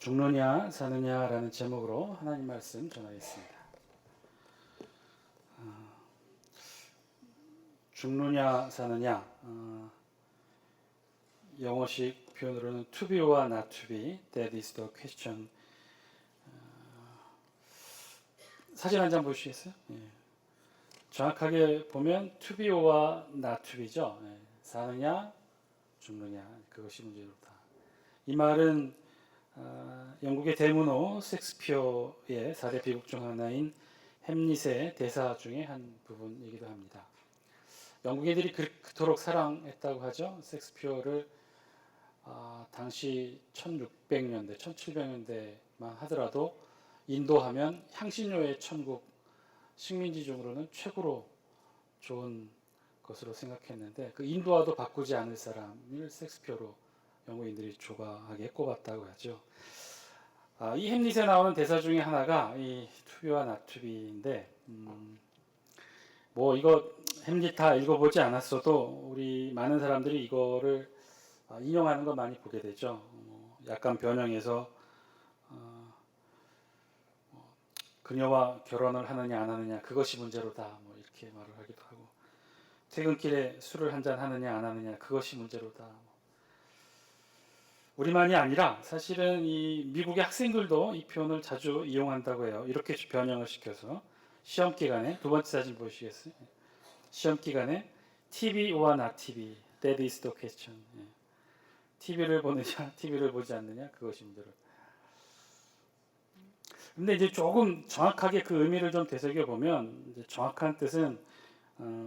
죽느냐 사느냐라는 제목으로 하나님 말씀 전하겠습니다. 죽느냐 사느냐, 영어식 표현으로는 to be와 not to be, that is the question. 사진 한 장 보시겠어요? 예. 정확하게 보면 to be와 not to be죠. 예. 사느냐 죽느냐, 그것이 문제로다. 이 말은 영국의 대문호 셰익스피어의 4대 비극 중 하나인 햄릿의 대사 중에 한 부분이기도 합니다. 영국인들이 그토록 사랑했다고 하죠. 셰익스피어를 당시 1600년대, 1700년대만 하더라도 인도하면 향신료의 천국, 식민지 중으로는 최고로 좋은 것으로 생각했는데 그 인도와도 바꾸지 않을 사람을 셰익스피어로 영국인들이 조바하게 꼽았다고 하죠. 이 햄릿에 나오는 대사 중에 하나가 이 투비와 나투비인데, 뭐 이거 햄릿 다 읽어보지 않았어도 우리 많은 사람들이 이거를 인용하는 거 많이 보게 되죠. 약간 변형해서 그녀와 결혼을 하느냐 안 하느냐 그것이 문제로다, 뭐 이렇게 말을 하기도 하고, 퇴근길에 술을 한잔 하느냐 안 하느냐 그것이 문제로다. 우리만이 아니라 사실은 이 미국의 학생들도 이 표현을 자주 이용한다고 해요. 이렇게 변형을 시켜서 시험 기간에, 두 번째 사진 보시겠어요? 시험 기간에 TV와 not TV, that is the question. TV를 보느냐, TV를 보지 않느냐, 그것이 문제로. 근데 이제 조금 정확하게 그 의미를 좀 되새겨 보면, 이제 정확한 뜻은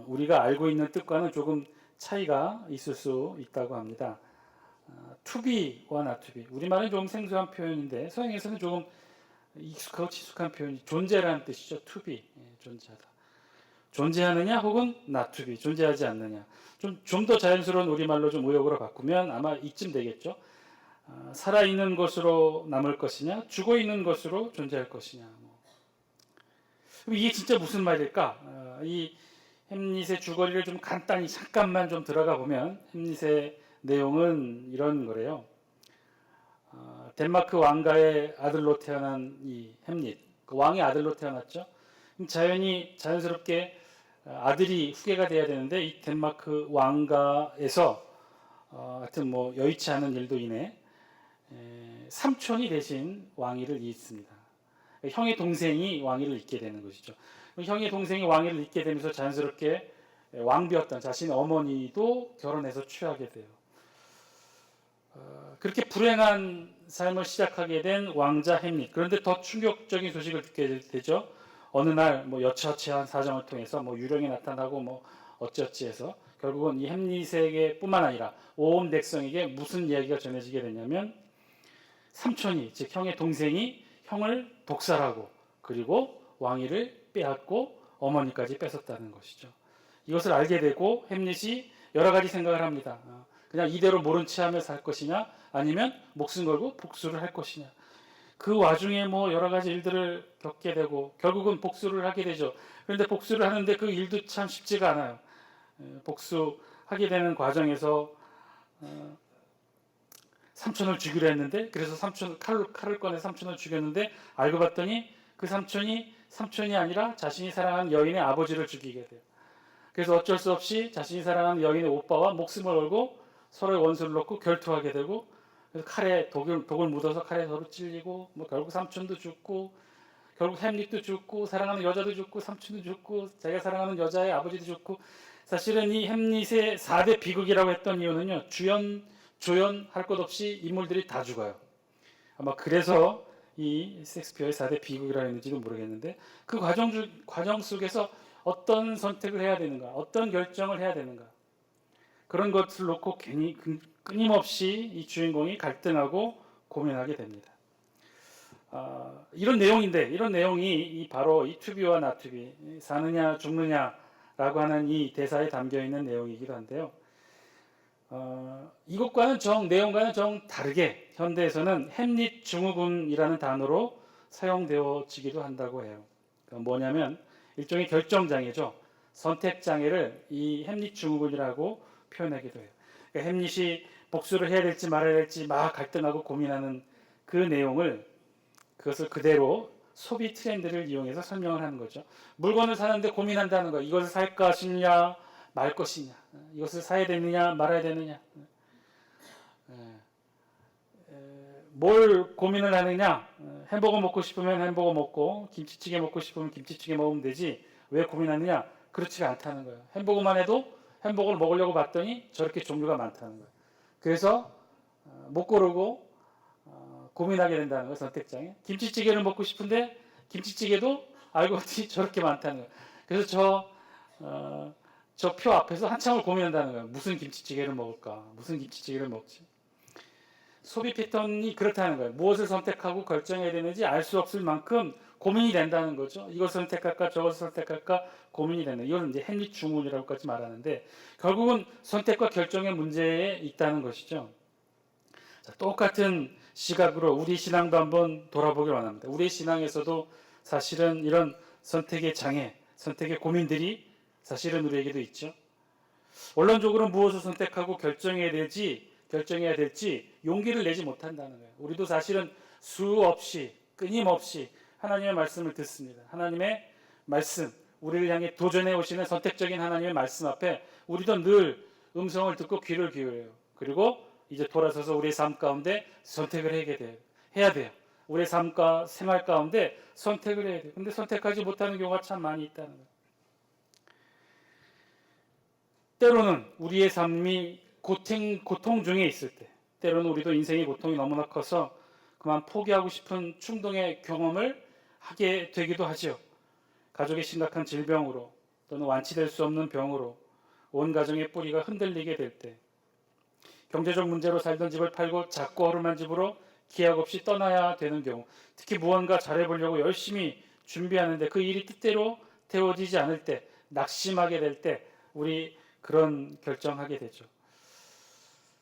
우리가 알고 있는 뜻과는 조금 차이가 있을 수 있다고 합니다. to be와 not to be. 우리말은 좀 생소한 표현인데 서양에서는 조금 익숙하고 친숙한 표현이 존재라는 뜻이죠. to be, 존재하다. 존재하느냐 혹은 not to be, 존재하지 않느냐. 좀 더 자연스러운 우리말로 좀 의역으로 바꾸면 아마 이쯤 되겠죠. 살아있는 것으로 남을 것이냐, 죽어있는 것으로 존재할 것이냐. 이게 진짜 무슨 말일까? 이 햄릿의 주거리를 좀 간단히 잠깐만 좀 들어가 보면 햄릿의 내용은 이런 거래요. 덴마크 왕가의 아들로 태어난 이 햄릿, 그 왕의 아들로 태어났죠. 자연스럽게 아들이 후계가 돼야 되는데 이 덴마크 왕가에서 하여튼 뭐 여의치 않은 일도 인해 삼촌이 대신 왕위를 잇습니다. 형의 동생이 왕위를 잇게 되는 것이죠. 형의 동생이 왕위를 잇게 되면서 자연스럽게 왕비였던 자신의 어머니도 결혼해서 취하게 돼요. 그렇게 불행한 삶을 시작하게 된 왕자 햄릿. 그런데 더 충격적인 소식을 듣게 되죠. 어느 날 뭐 여차치한 사정을 통해서 뭐 유령이 나타나고 뭐 어찌어찌해서 결국은 이 햄릿에게 뿐만 아니라 온 백성에게 무슨 이야기가 전해지게 되냐면, 삼촌이, 즉 형의 동생이 형을 독살하고 그리고 왕위를 빼앗고 어머니까지 뺏었다는 것이죠. 이것을 알게 되고 햄릿이 여러 가지 생각을 합니다. 그냥 이대로 모른 체 하며 살 것이냐, 아니면 목숨 걸고 복수를 할 것이냐. 그 와중에 뭐 여러 가지 일들을 겪게 되고 결국은 복수를 하게 되죠. 그런데 복수를 하는데 그 일도 참 쉽지가 않아요. 복수하게 되는 과정에서 삼촌을 죽이려 했는데, 그래서 칼을 꺼내 삼촌을 죽였는데 알고 봤더니 그 삼촌이 아니라 자신이 사랑하는 여인의 아버지를 죽이게 돼요. 그래서 어쩔 수 없이 자신이 사랑하는 여인의 오빠와 목숨을 걸고 서로의 원수를 놓고 결투하게 되고, 그래서 칼에 독을 묻어서 칼에 서로 찔리고, 뭐 결국 삼촌도 죽고, 결국 햄릿도 죽고, 사랑하는 여자도 죽고, 삼촌도 죽고, 자기가 사랑하는 여자의 아버지도 죽고. 사실은 이 햄릿의 4대 비극이라고 했던 이유는요, 주연, 조연 할 것 없이 인물들이 다 죽어요. 아마 그래서 이 셰익스피어의 4대 비극이라 했는지도 모르겠는데, 그 과정 속에서 어떤 선택을 해야 되는가, 어떤 결정을 해야 되는가, 그런 것을 놓고 괜히 끊임없이 이 주인공이 갈등하고 고민하게 됩니다. 이런 내용이 바로 이 투비와 나투비, 사느냐 죽느냐라고 하는 이 대사에 담겨 있는 내용이기도 한데요. 내용과는 정 다르게 현대에서는 햄릿 증후군이라는 단어로 사용되어지기도 한다고 해요. 그러니까 뭐냐면 일종의 결정장애죠. 선택장애를 이 햄릿 증후군이라고 표현하기도 해요. 그러니까 햄릿이 복수를 해야 될지 말아야 될지 막 갈등하고 고민하는 그 내용을 그것을 그대로 소비 트렌드를 이용해서 설명을 하는 거죠. 물건을 사는데 고민한다는 거. 이것을 살 것이냐 말 것이냐. 이것을 사야 되느냐 말아야 되느냐. 뭘 고민을 하느냐. 햄버거 먹고 싶으면 햄버거 먹고 김치찌개 먹고 싶으면 김치찌개 먹으면 되지. 왜 고민하느냐. 그렇지가 않다는 거예요. 햄버거만 해도 햄버거를 먹으려고 봤더니 저렇게 종류가 많다는 거예요. 그래서 못 고르고 고민하게 된다는 거예요. 선택장에. 김치찌개를 먹고 싶은데 김치찌개도 알고 봤더니 저렇게 많다는 거예요. 그래서 저 표 앞에서 한참을 고민한다는 거예요. 무슨 김치찌개를 먹을까? 무슨 김치찌개를 먹지? 소비 패턴이 그렇다는 거예요. 무엇을 선택하고 결정해야 되는지 알 수 없을 만큼 고민이 된다는 거죠. 이것을 선택할까 저것을 선택할까 고민이 된다. 이건 이제 헨리 중훈이라고까지 말하는데 결국은 선택과 결정의 문제에 있다는 것이죠. 자, 똑같은 시각으로 우리 신앙도 한번 돌아보길 원합니다. 우리 신앙에서도 사실은 이런 선택의 장애, 선택의 고민들이 사실은 우리에게도 있죠. 원론적으로 무엇을 선택하고 결정해야 될지 용기를 내지 못한다는 거예요. 우리도 사실은 수없이 끊임없이 하나님의 말씀을 듣습니다. 하나님의 말씀, 우리를 향해 도전해 오시는 선택적인 하나님의 말씀 앞에 우리도 늘 음성을 듣고 귀를 기울여요. 그리고 이제 돌아서서 우리의 삶 가운데 선택을 해야 돼요. 우리의 삶과 생활 가운데 선택을 해야 돼요. 근데 선택하지 못하는 경우가 참 많이 있다는 거예요. 때로는 우리의 삶이 고통 중에 있을 때, 때로는 우리도 인생의 고통이 너무나 커서 그만 포기하고 싶은 충동의 경험을 하게 되기도 하죠. 가족의 심각한 질병으로 또는 완치될 수 없는 병으로 온 가정의 뿌리가 흔들리게 될 때, 경제적 문제로 살던 집을 팔고 작고 허름한 집으로 기약 없이 떠나야 되는 경우, 특히 무언가 잘해보려고 열심히 준비하는데 그 일이 뜻대로 되어지지 않을 때, 낙심하게 될 때 우리 그런 결정하게 되죠.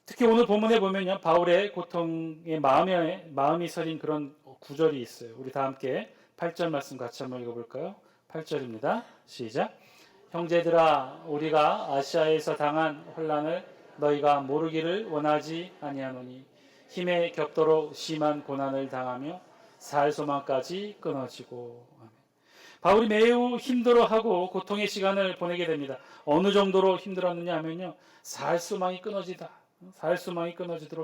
특히 오늘 본문에 보면요, 바울의 고통의 마음이 서린 그런 구절이 있어요. 우리 다 함께 8절 말씀 같이 한번 읽어볼까요? 8절입니다. 시작. 형제들아, 우리가 아시아에서 당한 혼란을 너희가 모르기를 원하지 아니하노니 힘에 겹도록 심한 고난을 당하며 살 소망까지 끊어지고. 아멘. 바울이 매우 힘들어하고 고통의 시간을 보내게 됩니다. 어느 정도로 힘들었느냐 하면요, 살 소망이 끊어지도록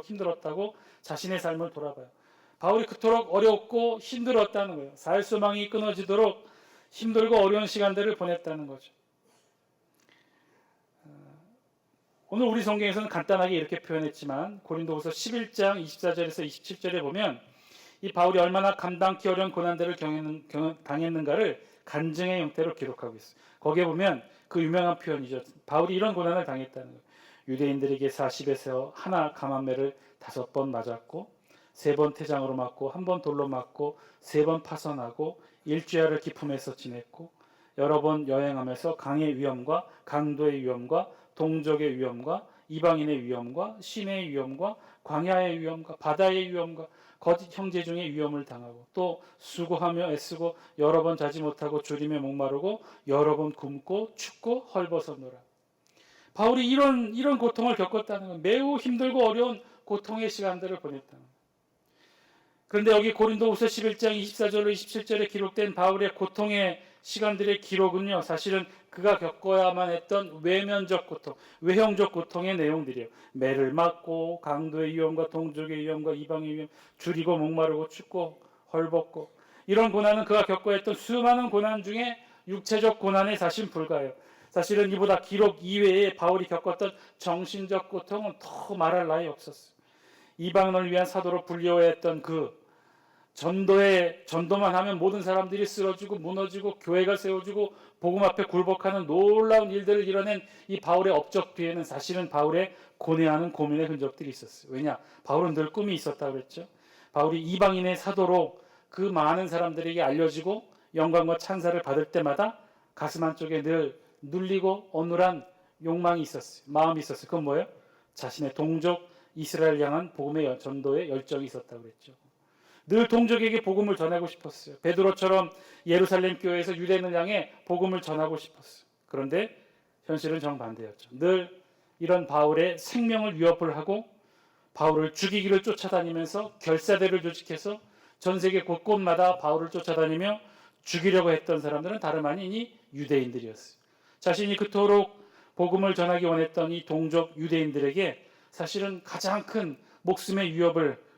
힘들었다고 자신의 삶을 돌아봐요. 바울이 그토록 어렵고 힘들었다는 거예요. 살 소망이 끊어지도록 힘들고 어려운 시간들을 보냈다는 거죠. 오늘 우리 성경에서는 간단하게 이렇게 표현했지만 고린도후서 11장 24절에서 27절에 보면 이 바울이 얼마나 감당기 어려운 고난들을 당했는가를 간증의 형태로 기록하고 있어요. 거기에 보면 그 유명한 표현이죠. 바울이 이런 고난을 당했다는 거예요. 유대인들에게 40에서 하나 감한매를 5번 맞았고 3번 태장으로 맞고 1번 돌로 맞고 3번 파선하고 일주야를 기품에서 지냈고 여러 번 여행하면서 강의 위험과 강도의 위험과 동족의 위험과 이방인의 위험과 시내의 위험과 광야의 위험과 바다의 위험과 거짓 형제 중의 위험을 당하고 또 수고하며 애쓰고 여러 번 자지 못하고 졸이며 목마르고 여러 번 굶고 춥고 헐벗었노라. 바울이 이런 고통을 겪었다는 건 매우 힘들고 어려운 고통의 시간들을 보냈다는 거예요. 그런데 여기 고린도후서 11장 24절로 27절에 기록된 바울의 고통의 시간들의 기록은요, 사실은 그가 겪어야만 했던 외면적 고통, 외형적 고통의 내용들이에요. 매를 맞고 강도의 위험과 동족의 위험과 이방의 위험, 줄이고 목마르고 춥고 헐벗고, 이런 고난은 그가 겪어야 했던 수많은 고난 중에 육체적 고난에 사실 불과해요. 사실은 이보다 기록 이외에 바울이 겪었던 정신적 고통은 더 말할 나위 없었어요. 이방인을 위한 사도로 불리워했던 그 전도만 하면 모든 사람들이 쓰러지고 무너지고 교회가 세워지고 복음 앞에 굴복하는 놀라운 일들을 이뤄낸 이 바울의 업적 뒤에는 사실은 바울의 고뇌하는 고민의 흔적들이 있었어요. 왜냐? 바울은 늘 꿈이 있었다고 그랬죠. 바울이 이방인의 사도로 그 많은 사람들에게 알려지고 영광과 찬사를 받을 때마다 가슴 한쪽에 늘 눌리고 어눌한 욕망이 있었어요. 마음이 있었어요. 그건 뭐예요? 자신의 동족 이스라엘 향한 복음의 전도의 열정이 있었다고 그랬죠. 늘 동족에게 복음을 전하고 싶었어요. 베드로처럼 예루살렘 교회에서 유대인을 향해 복음을 전하고 싶었어요. 그런데 현실은 정반대였죠. 늘 이런 바울의 생명을 위협을 하고 바울을 죽이기를 쫓아다니면서 결사대를 조직해서 전 세계 곳곳마다 바울을 쫓아다니며 죽이려고 했던 사람들은 다름 아니니 유대인들이었어요. 자신이 그토록 복음을 전하기 원했던 이 동족 유대인들에게 사실은 가장 큰 목숨의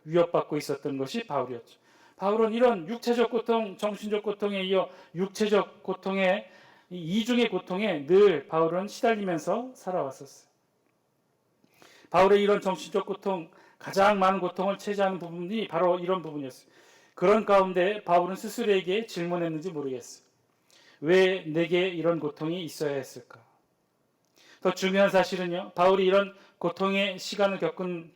위협받고 있었던 것이 바울이었죠. 바울은 이런 육체적 고통, 정신적 고통에 이어 육체적 고통에, 이중의 고통에 늘 바울은 시달리면서 살아왔었어요. 바울의 이런 정신적 고통, 가장 많은 고통을 차지하는 부분이 바로 이런 부분이었어요. 그런 가운데 바울은 스스로에게 질문했는지 모르겠어요. 왜 내게 이런 고통이 있어야 했을까? 더 중요한 사실은요, 바울이 이런 고통의 시간을 겪은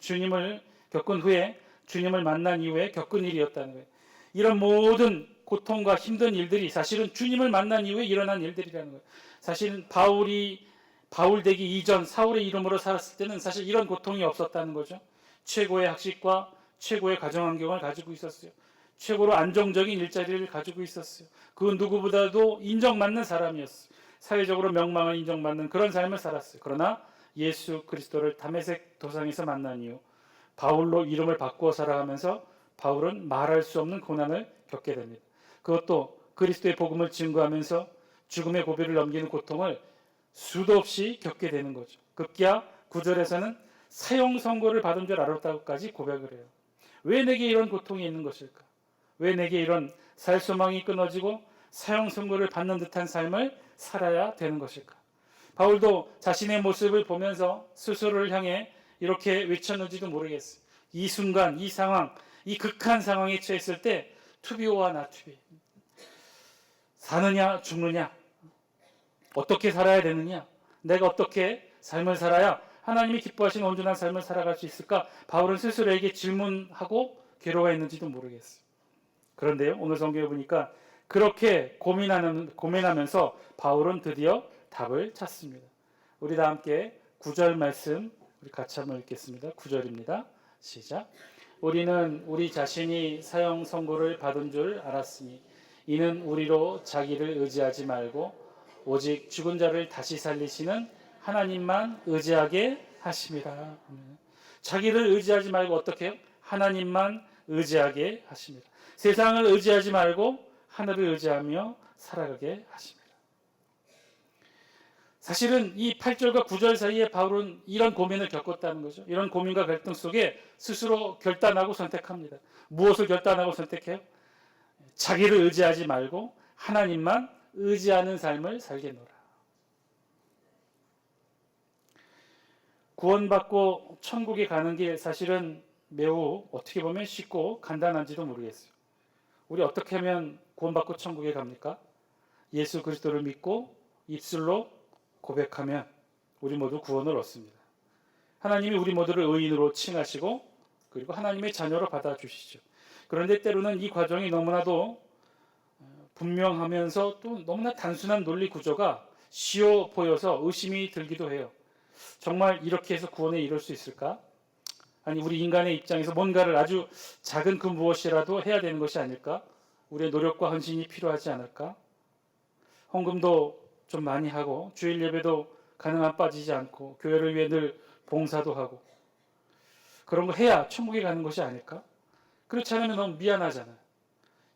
후에 주님을 만난 이후에 겪은 일이었다는 거예요. 이런 모든 고통과 힘든 일들이 사실은 주님을 만난 이후에 일어난 일들이라는 거예요. 사실 바울 되기 이전 사울의 이름으로 살았을 때는 사실 이런 고통이 없었다는 거죠. 최고의 학식과 최고의 가정 환경을 가지고 있었어요. 최고로 안정적인 일자리를 가지고 있었어요. 그 누구보다도 인정받는 사람이었어요. 사회적으로 명망을 인정받는 그런 삶을 살았어요. 그러나 예수 그리스도를 다메섹 도상에서 만난 이후 바울로 이름을 바꾸어 살아가면서 바울은 말할 수 없는 고난을 겪게 됩니다. 그것도 그리스도의 복음을 증거하면서 죽음의 고비를 넘기는 고통을 수도 없이 겪게 되는 거죠. 급기야 9절에서는 사형 선고를 받은 줄 알았다고까지 고백을 해요. 왜 내게 이런 고통이 있는 것일까? 왜 내게 이런 살 소망이 끊어지고 사형 선고를 받는 듯한 삶을 살아야 되는 것일까? 바울도 자신의 모습을 보면서 스스로를 향해 이렇게 외쳤는지도 모르겠어요. 이 순간, 이 상황, 이 극한 상황에 처했을 때 투비오와 나투비, 사느냐 죽느냐, 어떻게 살아야 되느냐, 내가 어떻게 삶을 살아야 하나님이 기뻐하시는 온전한 삶을 살아갈 수 있을까? 바울은 스스로에게 질문하고 괴로워했는지도 모르겠어요. 그런데요, 오늘 성경에 보니까 그렇게 고민하면서 바울은 드디어 답을 찾습니다. 우리 다 함께 9절 말씀 우리 같이 한번 읽겠습니다. 9절입니다. 시작. 우리는 우리 자신이 사형 선고를 받은 줄 알았으니 이는 우리로 자기를 의지하지 말고 오직 죽은 자를 다시 살리시는 하나님만 의지하게 하십니다. 자기를 의지하지 말고 어떻게 해요? 하나님만 의지하게 하십니다. 세상을 의지하지 말고 하늘을 의지하며 살아가게 하십니다. 사실은 이 8절과 9절 사이에 바울은 이런 고민을 겪었다는 거죠. 이런 고민과 갈등 속에 스스로 결단하고 선택합니다. 무엇을 결단하고 선택해요? 자기를 의지하지 말고 하나님만 의지하는 삶을 살겠노라. 구원받고 천국에 가는 길 사실은 매우 어떻게 보면 쉽고 간단한지도 모르겠어요. 우리 어떻게 하면 구원받고 천국에 갑니까? 예수 그리스도를 믿고 입술로 고백하면 우리 모두 구원을 얻습니다. 하나님이 우리 모두를 의인으로 칭하시고 그리고 하나님의 자녀로 받아주시죠. 그런데 때로는 이 과정이 너무나도 분명하면서 또 너무나 단순한 논리 구조가 쉬워 보여서 의심이 들기도 해요. 정말 이렇게 해서 구원에 이룰 수 있을까? 아니 우리 인간의 입장에서 뭔가를 아주 작은 그 무엇이라도 해야 되는 것이 아닐까? 우리의 노력과 헌신이 필요하지 않을까? 헌금도 좀 많이 하고 주일 예배도 가능한 빠지지 않고 교회를 위해 늘 봉사도 하고 그런 거 해야 천국에 가는 것이 아닐까? 그렇지 않으면 너무 미안하잖아요.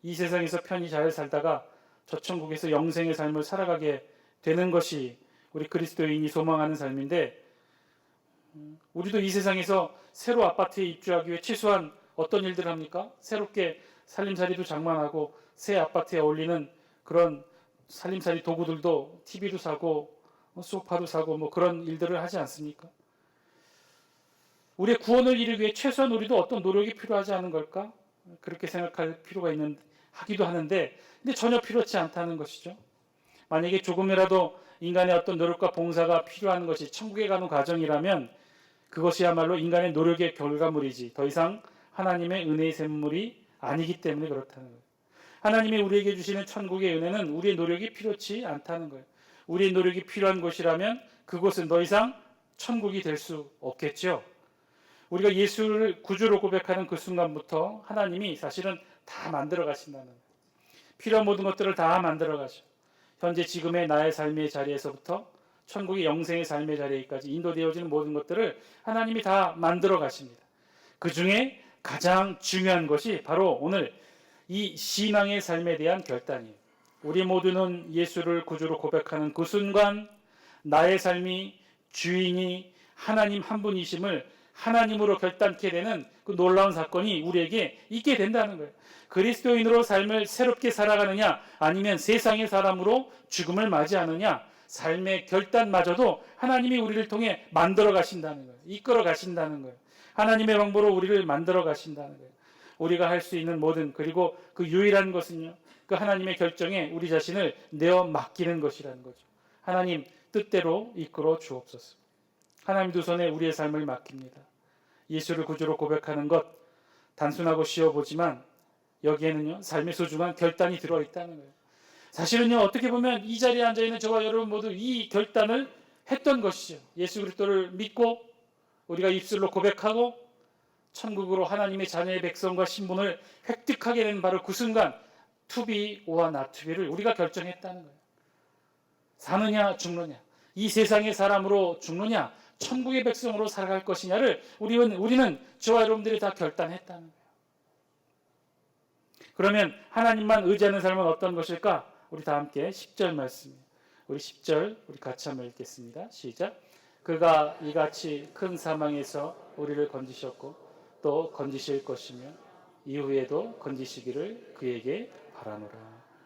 이 세상에서 편히 잘 살다가 저 천국에서 영생의 삶을 살아가게 되는 것이 우리 그리스도인이 소망하는 삶인데 우리도 이 세상에서 새로 아파트에 입주하기 위해 최소한 어떤 일들을 합니까? 새롭게 살림살이도 장만하고 새 아파트에 어울리는 그런 살림살이 도구들도 TV도 사고 소파도 사고 뭐 그런 일들을 하지 않습니까? 우리의 구원을 이루기 위해 최소한 우리도 어떤 노력이 필요하지 않은 걸까? 그렇게 생각할 필요가 하기도 하는데 근데 전혀 필요치 않다는 것이죠. 만약에 조금이라도 인간의 어떤 노력과 봉사가 필요한 것이 천국에 가는 과정이라면 그것이야말로 인간의 노력의 결과물이지 더 이상 하나님의 은혜의 샘물이 아니기 때문에 그렇다는 거예요. 하나님이 우리에게 주시는 천국의 은혜는 우리의 노력이 필요치 않다는 거예요. 우리의 노력이 필요한 곳이라면 그곳은 더 이상 천국이 될 수 없겠죠. 우리가 예수를 구주로 고백하는 그 순간부터 하나님이 사실은 다 만들어 가신다는 거예요. 필요한 모든 것들을 다 만들어 가죠. 현재 지금의 나의 삶의 자리에서부터 천국의 영생의 삶의 자리까지 인도되어지는 모든 것들을 하나님이 다 만들어 가십니다. 그 중에 가장 중요한 것이 바로 오늘 이 신앙의 삶에 대한 결단이에요. 우리 모두는 예수를 구주로 고백하는 그 순간 나의 삶이 주인이 하나님 한 분이심을 하나님으로 결단케 되는 그 놀라운 사건이 우리에게 있게 된다는 거예요. 그리스도인으로 삶을 새롭게 살아가느냐 아니면 세상의 사람으로 죽음을 맞이하느냐, 삶의 결단마저도 하나님이 우리를 통해 만들어 가신다는 거예요. 이끌어 가신다는 거예요. 하나님의 방법으로 우리를 만들어 가신다는 거예요. 우리가 할 수 있는 모든, 그리고 그 유일한 것은요, 그 하나님의 결정에 우리 자신을 내어 맡기는 것이라는 거죠. 하나님 뜻대로 이끌어 주옵소서. 하나님 두 손에 우리의 삶을 맡깁니다. 예수를 구주로 고백하는 것 단순하고 쉬워 보지만 여기에는요 삶의 소중한 결단이 들어있다는 거예요. 사실은요 어떻게 보면 이 자리에 앉아있는 저와 여러분 모두 이 결단을 했던 것이죠. 예수 그리스도를 믿고 우리가 입술로 고백하고 천국으로 하나님의 자녀의 백성과 신분을 획득하게 된 바로 그 순간 투비 오와 나투비를 우리가 결정했다는 거예요. 사느냐 죽느냐, 이 세상의 사람으로 죽느냐 천국의 백성으로 살아갈 것이냐를 우리는 저와 여러분들이 다 결단했다는 거예요. 그러면 하나님만 의지하는 삶은 어떤 것일까? 우리 다 함께 10절 말씀이에요. 우리 10절 우리 같이 한번 읽겠습니다. 시작. 그가 이같이 큰 사망에서 우리를 건지셨고 또 건지실 것이며 이후에도 건지시기를 그에게 바라노라.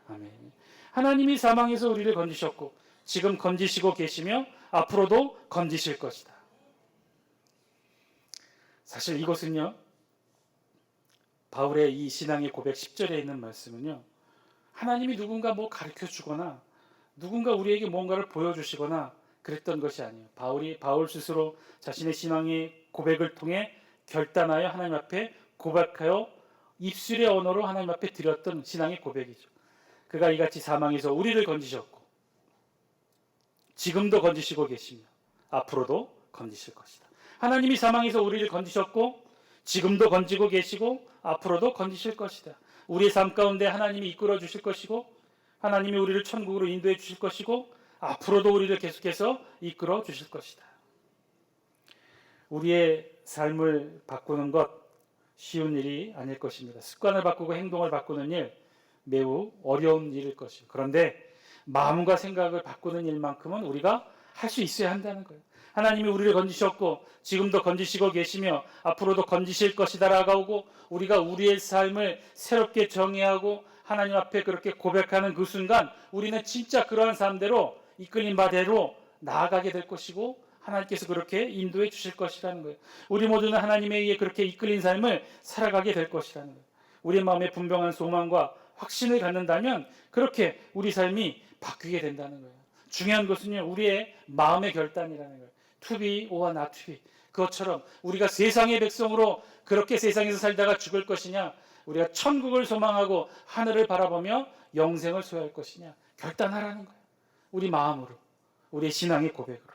아멘. 하나님이 사망에서 우리를 건지셨고 지금 건지시고 계시며 앞으로도 건지실 것이다. 사실 이것은요 바울의 이 신앙의 고백 10절에 있는 말씀은요 하나님이 누군가 가르쳐 주거나 누군가 우리에게 뭔가를 보여주시거나 그랬던 것이 아니에요. 바울 스스로 자신의 신앙의 고백을 통해 결단하여 하나님 앞에 고백하여 입술의 언어로 하나님 앞에 드렸던 신앙의 고백이죠. 그가 이같이 사망에서 우리를 건지셨고 지금도 건지시고 계시며 앞으로도 건지실 것이다. 하나님이 사망에서 우리를 건지셨고 지금도 건지고 계시고 앞으로도 건지실 것이다. 우리의 삶 가운데 하나님이 이끌어 주실 것이고 하나님이 우리를 천국으로 인도해 주실 것이고 앞으로도 우리를 계속해서 이끌어 주실 것이다. 우리의 삶을 바꾸는 것 쉬운 일이 아닐 것입니다. 습관을 바꾸고 행동을 바꾸는 일 매우 어려운 일일 것이에요. 그런데 마음과 생각을 바꾸는 일만큼은 우리가 할 수 있어야 한다는 거예요. 하나님이 우리를 건지셨고 지금도 건지시고 계시며 앞으로도 건지실 것이다 라고 우리가 우리의 삶을 새롭게 정의하고 하나님 앞에 그렇게 고백하는 그 순간 우리는 진짜 그러한 삶대로 이끌린 바대로 나아가게 될 것이고 하나님께서 그렇게 인도해 주실 것이라는 거예요. 우리 모두는 하나님에 의해 그렇게 이끌린 삶을 살아가게 될 것이라는 거예요. 우리 마음에 분명한 소망과 확신을 갖는다면 그렇게 우리 삶이 바뀌게 된다는 거예요. 중요한 것은요 우리의 마음의 결단이라는 거예요. 투비 오와 나투비. 그것처럼 우리가 세상의 백성으로 그렇게 세상에서 살다가 죽을 것이냐, 우리가 천국을 소망하고 하늘을 바라보며 영생을 소유할 것이냐 결단하라는 거예요. 우리 마음으로, 우리의 신앙의 고백으로.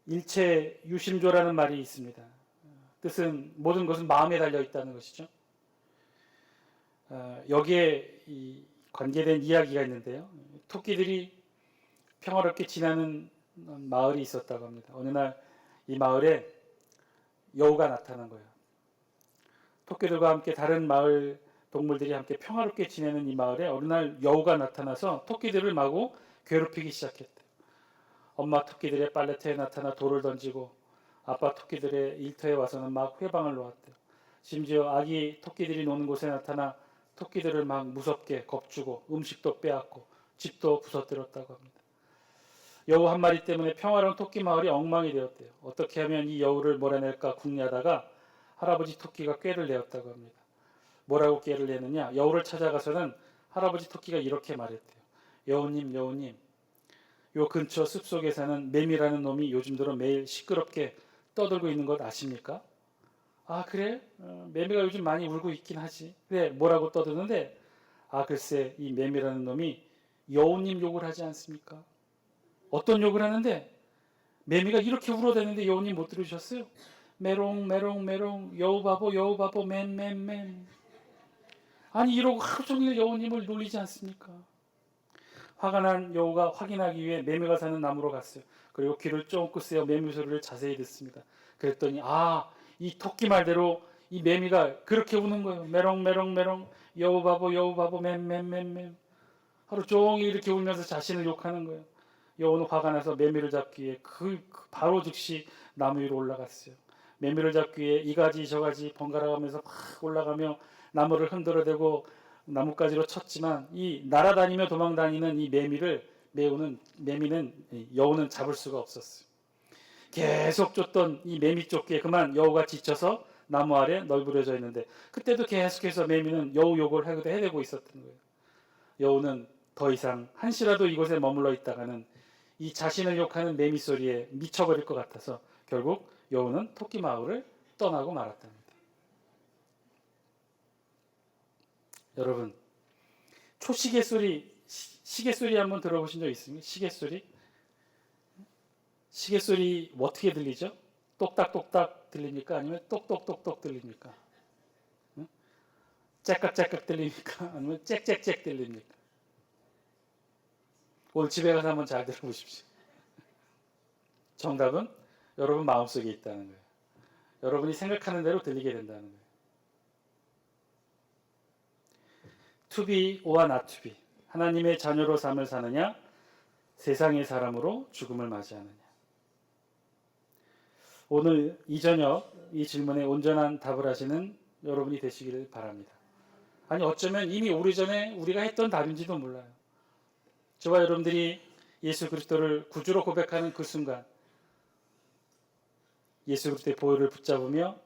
일체 유심조라는 말이 있습니다. 뜻은 모든 것은 마음에 달려 있다는 것이죠. 여기에 관계된 이야기가 있는데요. 토끼들이 평화롭게 지나는 마을이 있었다고 합니다. 어느 날 이 마을에 여우가 나타난 거예요. 토끼들과 함께 다른 마을 동물들이 함께 평화롭게 지내는 이 마을에 어느 날 여우가 나타나서 토끼들을 마구 괴롭히기 시작했대요. 엄마 토끼들의 빨래터에 나타나 돌을 던지고 아빠 토끼들의 일터에 와서는 막 회방을 놓았대요. 심지어 아기 토끼들이 노는 곳에 나타나 토끼들을 막 무섭게 겁주고 음식도 빼앗고 집도 부서뜨렸다고 합니다. 여우 한 마리 때문에 평화로운 토끼 마을이 엉망이 되었대요. 어떻게 하면 이 여우를 몰아낼까 궁리하다가 할아버지 토끼가 꾀를 내었다고 합니다. 뭐라고 꾀를 내느냐? 여우를 찾아가서는 할아버지 토끼가 이렇게 말했대요. 여우님, 여우님, 요 근처 숲속에 사는 매미라는 놈이 요즘 들어 매일 시끄럽게 떠들고 있는 것 아십니까? 아 그래? 매미가 요즘 많이 울고 있긴 하지. 그래, 뭐라고 떠드는데? 아 글쎄, 이 매미라는 놈이 여우님 욕을 하지 않습니까? 어떤 욕을 하는데? 매미가 이렇게 울어대는데 여우님 못 들으셨어요? 메롱 메롱 메롱 여우 바보 맴. 아니 이러고 하루 종일 여우님을 놀리지 않습니까? 화가 난 여우가 확인하기 위해 매미가 사는 나무로 갔어요. 그리고 귀를 쫑긋 세어 매미 소리를 자세히 듣습니다. 그랬더니 이 토끼 말대로 이 매미가 그렇게 우는 거예요. 메롱메롱메롱 여우 바보 여우 바보 맴맴맴맴 하루 종일 이렇게 울면서 자신을 욕하는 거예요. 여우는 화가 나서 매미를 잡기 위해 바로 즉시 나무 위로 올라갔어요. 매미를 잡기 위해 이가지 저가지 번갈아가면서 막 올라가며 나무를 흔들어대고 나뭇가지로 쳤지만 이 날아다니며 도망다니는 이 여우는 잡을 수가 없었어요. 계속 쫓던 이 매미 쫓기에 그만 여우가 지쳐서 나무 아래 널브러져 있는데 그때도 계속해서 매미는 여우 욕을 해대고 있었던 거예요. 여우는 더 이상 한시라도 이곳에 머물러 있다가는 이 자신을 욕하는 매미 소리에 미쳐버릴 것 같아서 결국 여우는 토끼 마을을 떠나고 말았답니다. 여러분, 초시계 소리, 시계 소리 한번 들어보신 적 있습니까? 시계 소리? 시계 소리 어떻게 들리죠? 똑딱똑딱 들립니까? 아니면 똑똑똑똑 들립니까? 응? 째깍째깍 들립니까? 아니면 짹짹짹 들립니까? 오늘 집에 가서 한번 잘 들어보십시오. 정답은 여러분 마음속에 있다는 거예요. 여러분이 생각하는 대로 들리게 된다는 거예요. To be or not to be. 하나님의 자녀로 삶을 사느냐, 세상의 사람으로 죽음을 맞이하느냐. 오늘 이 저녁 이 질문에 온전한 답을 하시는 여러분이 되시기를 바랍니다. 아니 어쩌면 이미 오래전에 우리가 했던 답인지도 몰라요. 저와 여러분들이 예수 그리스도를 구주로 고백하는 그 순간 예수 그리스도의 보혈을 붙잡으며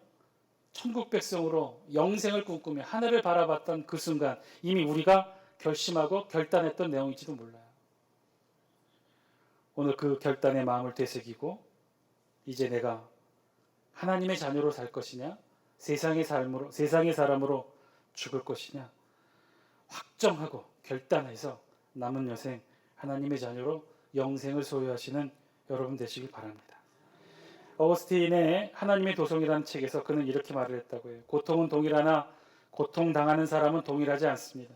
천국 백성으로 영생을 꿈꾸며 하늘을 바라봤던 그 순간 이미 우리가 결심하고 결단했던 내용인지도 몰라요. 오늘 그 결단의 마음을 되새기고 이제 내가 하나님의 자녀로 살 것이냐 세상의 사람으로 죽을 것이냐 확정하고 결단해서 남은 여생 하나님의 자녀로 영생을 소유하시는 여러분 되시길 바랍니다. 어거스틴의 하나님의 도성이라는 책에서 그는 이렇게 말을 했다고 해요. 고통은 동일하나 고통당하는 사람은 동일하지 않습니다.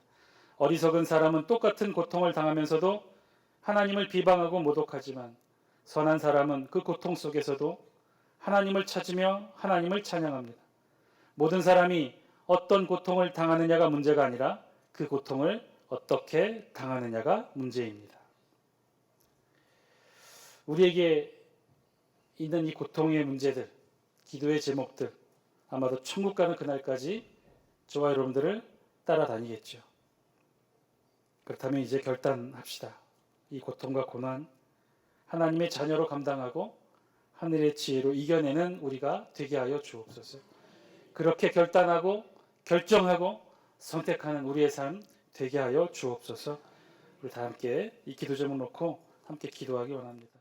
어리석은 사람은 똑같은 고통을 당하면서도 하나님을 비방하고 모독하지만 선한 사람은 그 고통 속에서도 하나님을 찾으며 하나님을 찬양합니다. 모든 사람이 어떤 고통을 당하느냐가 문제가 아니라 그 고통을 어떻게 당하느냐가 문제입니다. 우리에게 있는 이 고통의 문제들, 기도의 제목들 아마도 천국 가는 그날까지 저와 여러분들을 따라다니겠죠. 그렇다면 이제 결단합시다. 이 고통과 고난 하나님의 자녀로 감당하고 하늘의 지혜로 이겨내는 우리가 되게 하여 주옵소서. 그렇게 결단하고 결정하고 선택하는 우리의 삶 되게 하여 주옵소서. 우리 다 함께 이 기도 제목 놓고 함께 기도하기 원합니다.